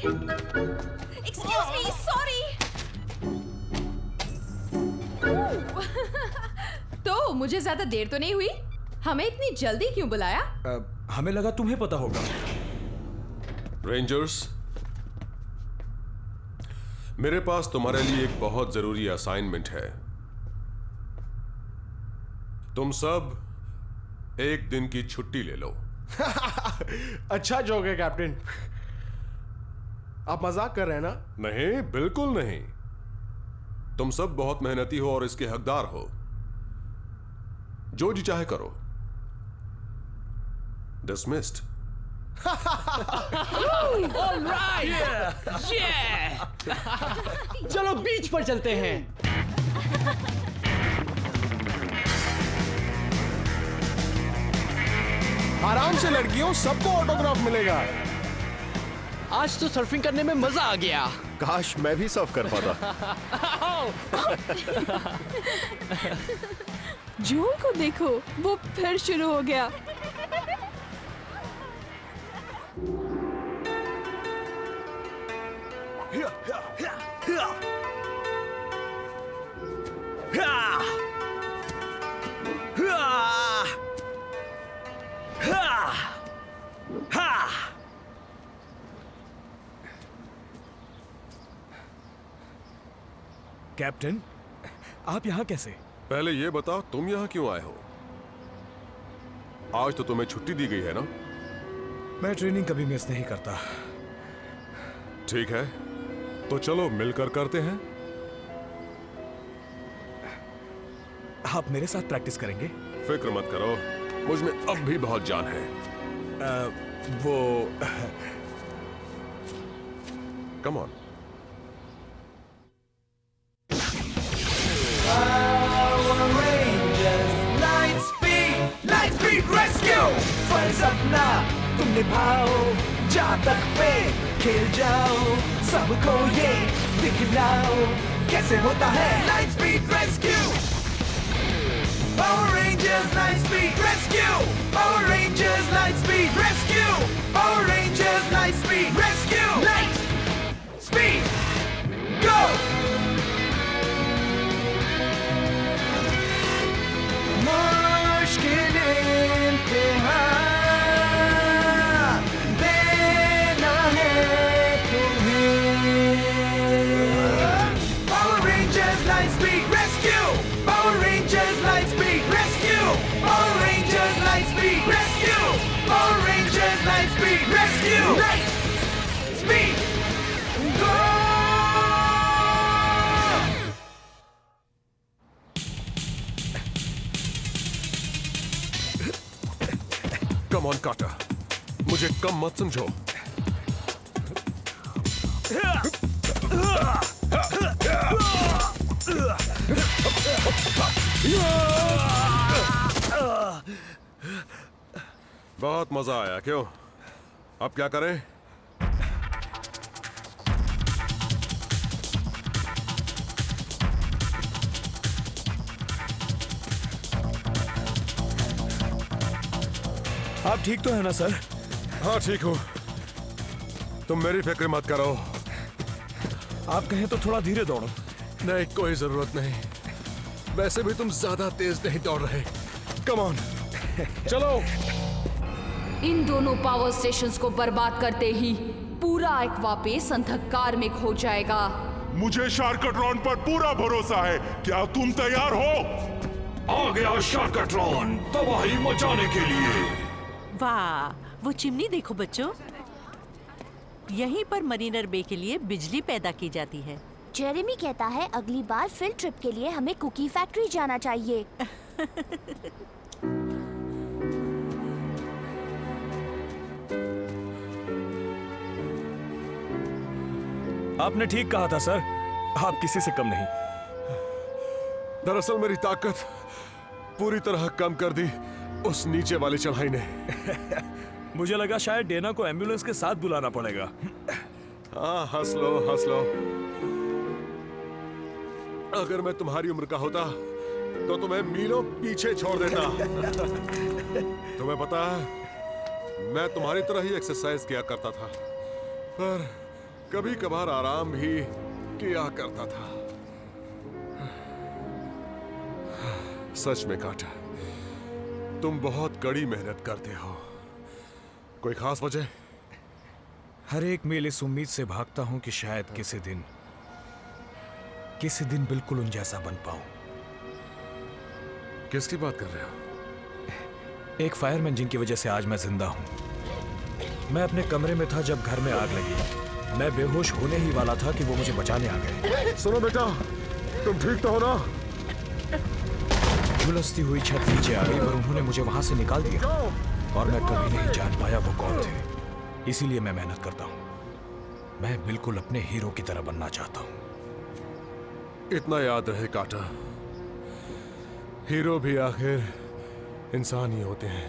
Excuse me, sorry. तो मुझे ज्यादा देर तो नहीं हुई? हमें इतनी जल्दी क्यों बुलाया? हमें लगा तुम्हें पता होगा। रेंजर्स, मेरे पास तुम्हारे लिए एक बहुत जरूरी असाइनमेंट है। तुम सब एक दिन की छुट्टी ले लो। अच्छा जोक है कैप्टन। आप मजाक कर रहे हैं ना? नहीं, बिल्कुल नहीं। तुम सब बहुत मेहनती हो और इसके हकदार हो। जो जी चाहे करो। डिसमिस्ड। चलो बीच पर चलते हैं। आराम से लड़कियों, सबको ऑटोग्राफ मिलेगा। आज तो सर्फिंग करने में मजा आ गया। काश मैं भी सर्व कर पाता। जूल को देखो, वो फिर शुरू हो गया। कैप्टन, आप यहाँ कैसे? पहले ये बताओ, तुम यहां क्यों आए हो? आज तो तुम्हें छुट्टी दी गई है ना? मैं ट्रेनिंग कभी मिस नहीं करता। ठीक है, तो चलो मिलकर करते हैं। आप मेरे साथ प्रैक्टिस करेंगे? फिक्र मत करो, मुझ में अब भी बहुत जान है। वो कम ऑन। फर्ज अपना तुम निभाओ, जहाँ तक पे खेल जाओ, सबको ये दिखलाओ कैसे होता है light speed rescue. Power rangers light speed rescue, power rangers light speed rescue, power rangers light speed rescue. Light speed go. मुश्किल इम्तिहान देना है तुम्हें। Power Rangers Light Speed Rescue, Power Rangers Light Speed Rescue, Power Rangers Light Speed Rescue, Power Rangers Light Speed Rescue. Light Speed Go! Come on काटा, मुझे कम मत समझो। बहुत मजा आया, क्यों? अब क्या करें? आप ठीक तो है ना सर? हाँ ठीक हूँ, तुम मेरी फिक्र मत करो। आप कहें तो थोड़ा धीरे दौड़ो। नहीं, कोई जरूरत नहीं। वैसे भी तुम ज्यादा तेज नहीं दौड़ रहे। कम ऑन, चलो। इन दोनों पावर स्टेशंस को बर्बाद करते ही पूरा एक्वापेस अंधकार में खो जाएगा। मुझे शार्कट्रॉन पर पूरा भरोसा है। क्या तुम तैयार हो? आ गया शार्कट्रॉन, तबाही मचाने के लिए। वाह, वो चिमनी देखो बच्चों, यहीं पर मरीनर बे के लिए बिजली पैदा की जाती है। जेरेमी कहता है अगली बार फील्ड ट्रिप के लिए हमें कुकी फैक्ट्री जाना चाहिए। आपने ठीक कहा था सर, आप किसी से कम नहीं। दरअसल मेरी ताकत पूरी तरह कम कर दी उस नीचे वाली चढ़ाई ने। मुझे लगा शायद डेना को एम्बुलेंस के साथ बुलाना पड़ेगा। हाँ, हंस लो हंस लो। अगर मैं तुम्हारी उम्र का होता तो तुम्हें मीलों पीछे छोड़ देता। तुम्हें पता है, मैं तुम्हारी तरह ही एक्सरसाइज किया करता था, पर कभी कभार आराम भी किया करता था। सच में काटा, तुम बहुत कड़ी मेहनत करते हो। कोई खास वजह? हर एक मील इस उम्मीद से भागता हूं कि शायद किसी दिन बिल्कुल उन जैसा बन पाऊं। किसकी बात कर रहे हो? एक फायरमैन जिनकी वजह से आज मैं जिंदा हूं। मैं अपने कमरे में था जब घर में आग लगी। मैं बेहोश होने ही वाला था कि वो मुझे बचाने आ गए। सुनो बेटा, तुम ठीक तो हो ना? झुलसती हुई छत नीचे आ गई, पर उन्होंने मुझे वहां से निकाल दिया और मैं कभी नहीं जान पाया वो कौन थे। इसीलिए मैं मेहनत करता हूं। मैं बिल्कुल अपने हीरो की तरह बनना चाहता हूं। इतना याद रहे काटा, हीरो भी आखिर इंसान ही होते हैं।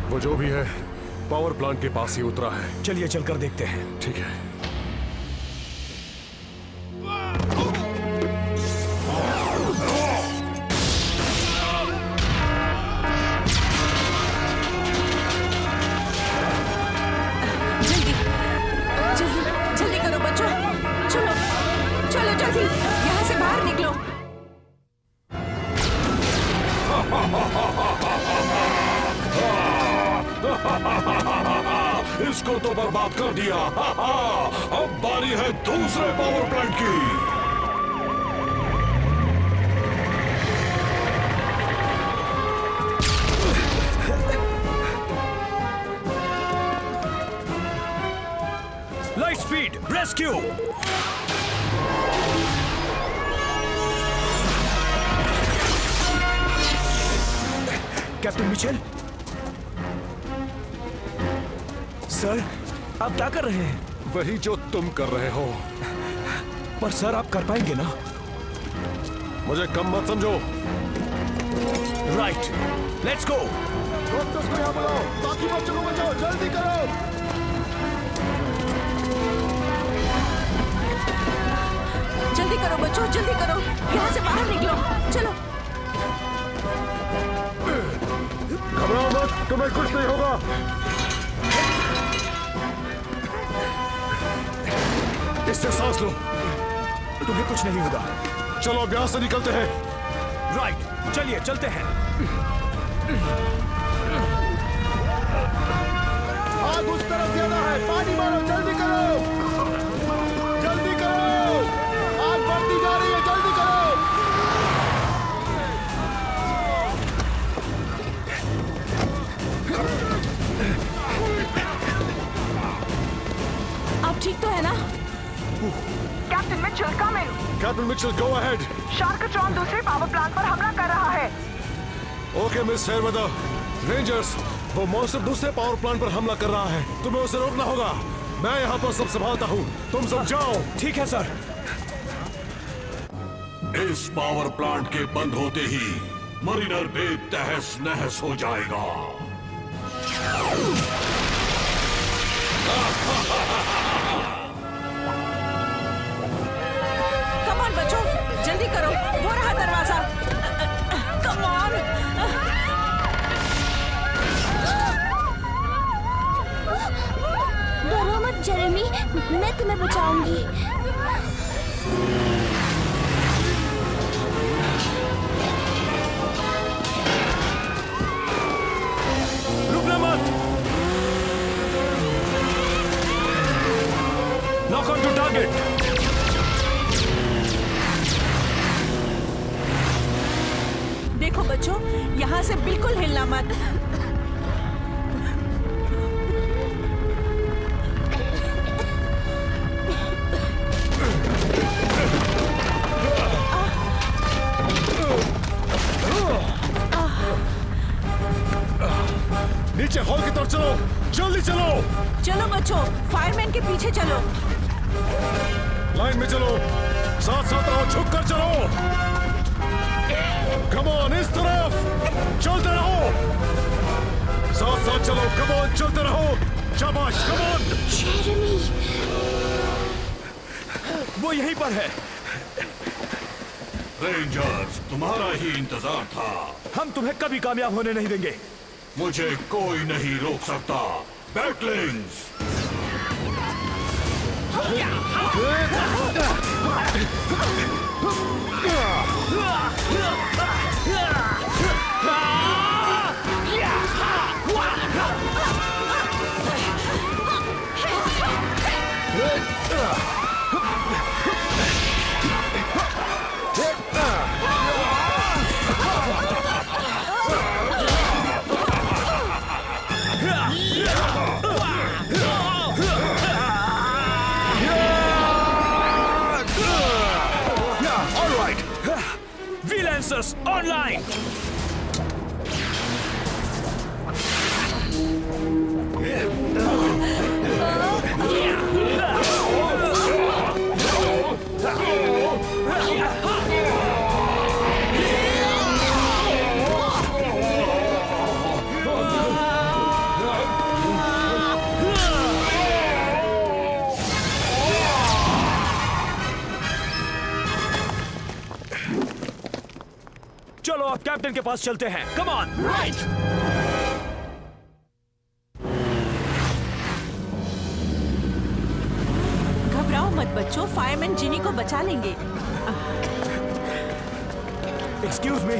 वो जो भी है पावर प्लांट के पास ही उतरा है। चलिए चलकर देखते हैं। ठीक है। जल्दी करो बच्चों, चलो चलो जल्दी यहाँ से बाहर निकलो। इसको तो बर्बाद कर दिया। अब बारी है दूसरे पावर प्लांट की। Light speed rescue. Captain Mitchell, sir आप क्या कर रहे हैं? वही जो तुम कर रहे हो। पर सर आप कर पाएंगे ना? मुझे कम मत समझो। Right, let's go. डॉक्टर्स को यहाँ बुलाओ, बाकी बच्चों को बचाओ, जल्दी करो। जल्दी करो बच्चों, जल्दी करो, यहाँ से बाहर निकलो, चलो। घबराओ मत, तुम्हें कुछ नहीं होगा। इससे सांस लो, तुम्हें कुछ नहीं होगा। चलो अब यहाँ से निकलते हैं। राइट, चलिए चलते हैं। आग उस तरफ ज्यादा है, पानी मारो, जल्दी करो, जल्दी करो, आग बढ़ती जा रही है, जल्दी करो। आप ठीक तो है ना? Captain Mitchell, come in. Captain Mitchell, go ahead. Sharktron दूसरे पावर प्लांट पर हमला कर रहा है। ओके मिस फेयरवेदर, रेंजर्स, वो मॉन्स्टर दूसरे पावर प्लांट पर हमला कर रहा है। तुम्हें उसे रोकना होगा। मैं यहाँ पर सब संभालता हूँ, तुम सब जाओ। ठीक है सर। इस पावर प्लांट के बंद होते ही मरीनर बे तहस नहस हो जाएगा। कम ऑन बच्चों, जल्दी करो, वो रहा दरवाजा। Come on. डरो मत जेरेमी, मैं तुम्हें बचाऊंगी। रुकना मत। Knock on to target. देखो बच्चों, यहाँ से बिल्कुल हिलना मत। नीचे हॉल की तरफ चलो, जल्दी चलो। चलो बच्चों, फायरमैन के पीछे चलो। लाइन में चलो, साथ साथ रहो, झुक कर चलो। कम ऑन, इस तरफ चलते रहो, साथ साथ चलो। कम ऑन, चलते रहो, शाबाश, कम ऑन। जेरेमी, वो यहीं पर है। रेंजर्स, तुम्हारा ही इंतजार था। हम तुम्हें कभी कामयाब होने नहीं देंगे। मुझे कोई नहीं रोक सकता। बैटलिंग्स, V-Lancers online! चलो अब कैप्टन के पास चलते हैं। Come on. राइट। घबराओ मत बच्चों, फायरमैन जिनी को बचा लेंगे। एक्सक्यूज मी,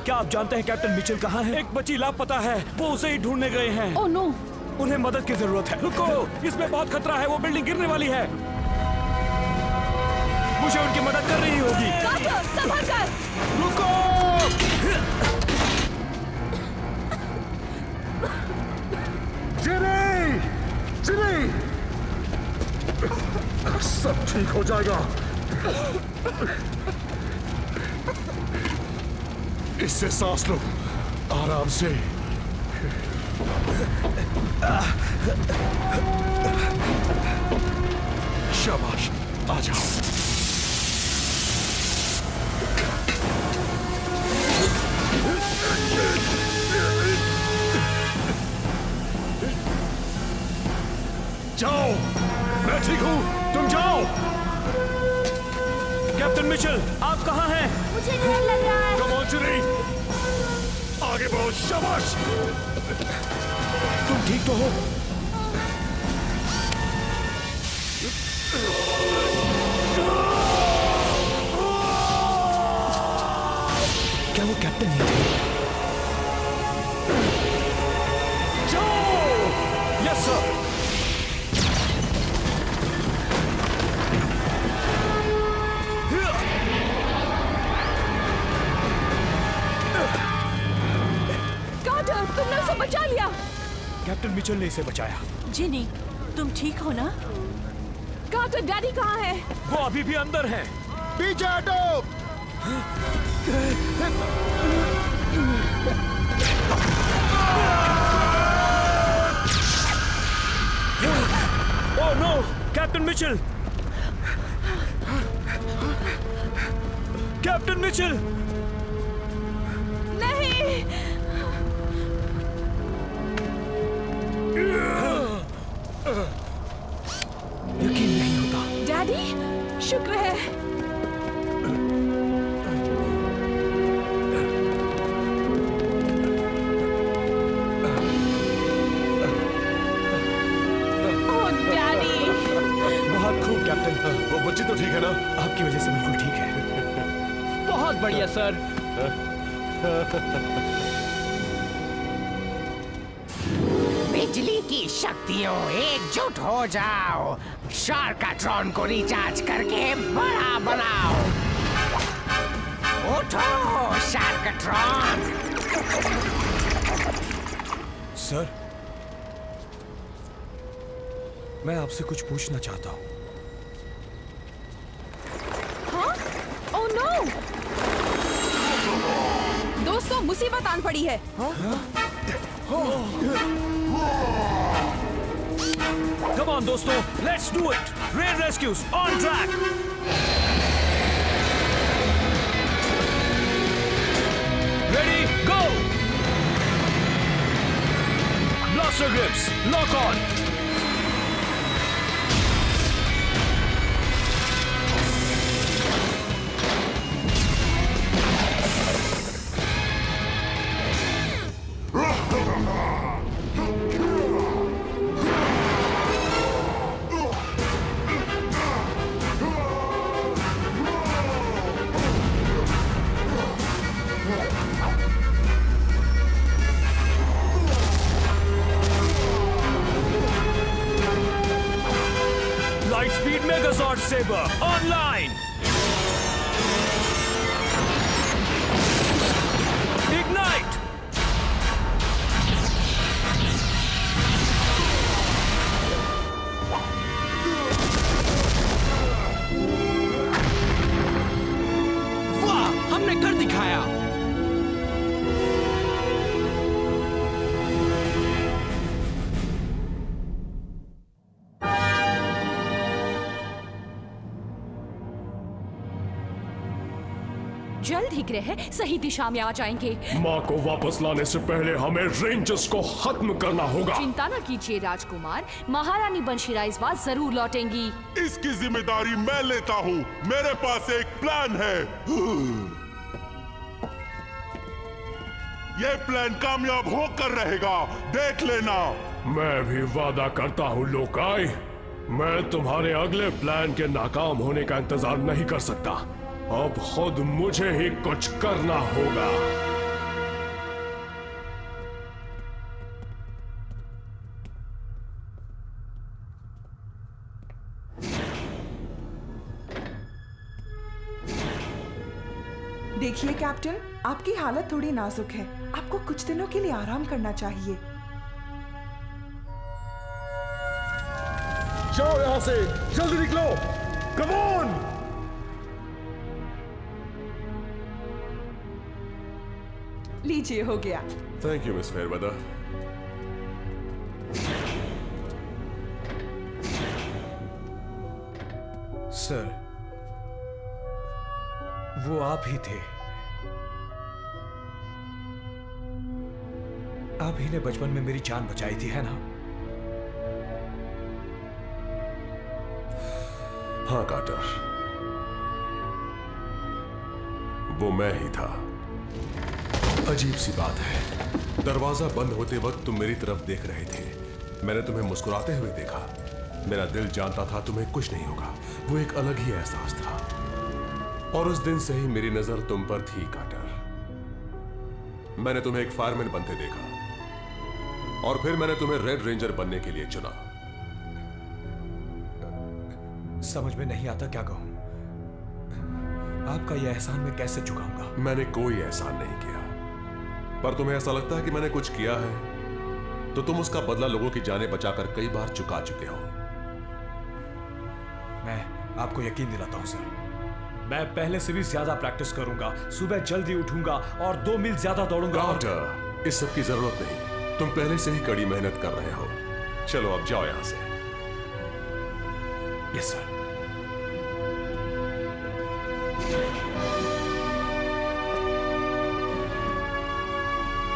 क्या आप जानते हैं कैप्टन मिचेल कहाँ है? एक बच्ची लापता है, वो उसे ही ढूंढने गए हैं। ओह नो, उन्हें मदद की जरूरत है। रुको, इसमें बहुत खतरा है, वो बिल्डिंग गिरने वाली है। मुझे उनकी मदद कर रही होगी। संभल कर। रुको। जिनी! जिनी! सब ठीक हो जाएगा। इससे सांस लो, आराम से। शाबाश, आ जाओ। जाओ, मैं ठीक हूँ, तुम जाओ। कैप्टन मिचेल, आप कहाँ हैं? मुझे डर लग रहा है। कम ऑन जिनी, आगे बढ़ो। शाबाश। तुम ठीक तो हो? क्या वो कैप्टन नहीं थे? जाओ। Yes sir. तुमने उसे बचा लिया। कैप्टन मिचेल ने इसे बचाया। जिनी, तुम ठीक हो ना? कार्टर, डैडी कहाँ है? वो अभी भी अंदर है। पीछे हटो। Oh no, captain Mitchell! Captain Mitchell! नहीं। यकीन नहीं होता। डैडी, शुक्र है। Oh daddy. बहुत खूब कैप्टन। वो बच्ची तो ठीक है ना? आपकी वजह से बिल्कुल ठीक है। बहुत बढ़िया सर। बिजली की शक्तियों एकजुट हो जाओ, शार्काट्रॉन को रिचार्ज करके बड़ा बनाओ। उठो शार्काट्रॉन। सर, मैं आपसे कुछ पूछना चाहता हूँ। हाँ? Oh no! दोस्तों, मुसीबत आन पड़ी है। Come on दोस्तों, let's do it! Raid rescues on track! Ready, go! Blaster grips, lock on! Heat megazord saber online. Ignite. वाह, हमने कर दिखाया। जल्द ही ग्रह सही दिशा में आ जाएंगे। माँ को वापस लाने से पहले हमें रेंजर्स को खत्म करना होगा। चिंता न कीजिए राजकुमार, महारानी बंशीरा इस बार जरूर लौटेंगी। इसकी जिम्मेदारी मैं लेता हूँ। मेरे पास एक प्लान है। ये प्लान कामयाब होकर रहेगा, देख लेना। मैं भी वादा करता हूँ लोकाई, मैं तुम्हारे अगले प्लान के नाकाम होने का इंतजार नहीं कर सकता। अब खुद मुझे ही कुछ करना होगा। देखिए कैप्टन, आपकी हालत थोड़ी नाजुक है। आपको कुछ दिनों के लिए आराम करना चाहिए। जाओ यहाँ से, जल्दी निकलो। Come on. लीजिए, हो गया। Thank you miss Fairweather. Sir, वो आप ही थे। आप ही ने बचपन में मेरी जान बचाई थी, है ना? हाँ कार्टर, वो मैं ही था। अजीब सी बात है, दरवाजा बंद होते वक्त तुम मेरी तरफ देख रहे थे। मैंने तुम्हें मुस्कुराते हुए देखा। मेरा दिल जानता था तुम्हें कुछ नहीं होगा। वो एक अलग ही एहसास था। और उस दिन से ही मेरी नजर तुम पर थी कार्टर। मैंने तुम्हें एक फायरमैन बनते देखा और फिर मैंने तुम्हें रेड रेंजर बनने के लिए चुना। समझ में नहीं आता क्या कहूं। आपका यह एहसान मैं कैसे चुकाऊंगा? मैंने कोई एहसान नहीं किया, पर तुम्हें ऐसा लगता है कि मैंने कुछ किया है, तो तुम उसका बदला लोगों की जानें बचाकर कई बार चुका चुके हो। मैं आपको यकीन दिलाता हूं सर, मैं पहले से भी ज्यादा प्रैक्टिस करूंगा, सुबह जल्दी उठूंगा और 2 मील ज्यादा दौड़ूंगा। कार्टर, इस सब की जरूरत नहीं। तुम पहले से ही कड़ी मेहनत कर रहे हो। चलो अब जाओ यहां से। Yes sir.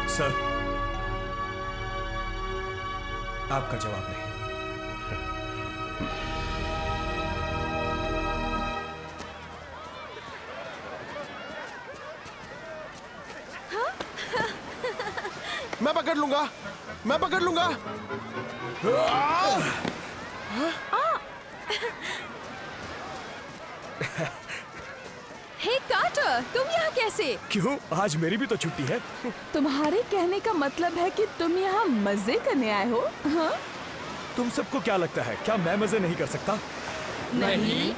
सर, आपका जवाब नहीं। मैं पकड़ लूंगा, मैं पकड़ लूंगा। हे कार्टर, तुम यहाँ कैसे? क्यों? आज मेरी भी तो छुट्टी है। तुम्हारे कहने का मतलब है कि तुम यहाँ मजे करने आए हो? हाँ? तुम सबको क्या लगता है, क्या मैं मजे नहीं कर सकता? नहीं।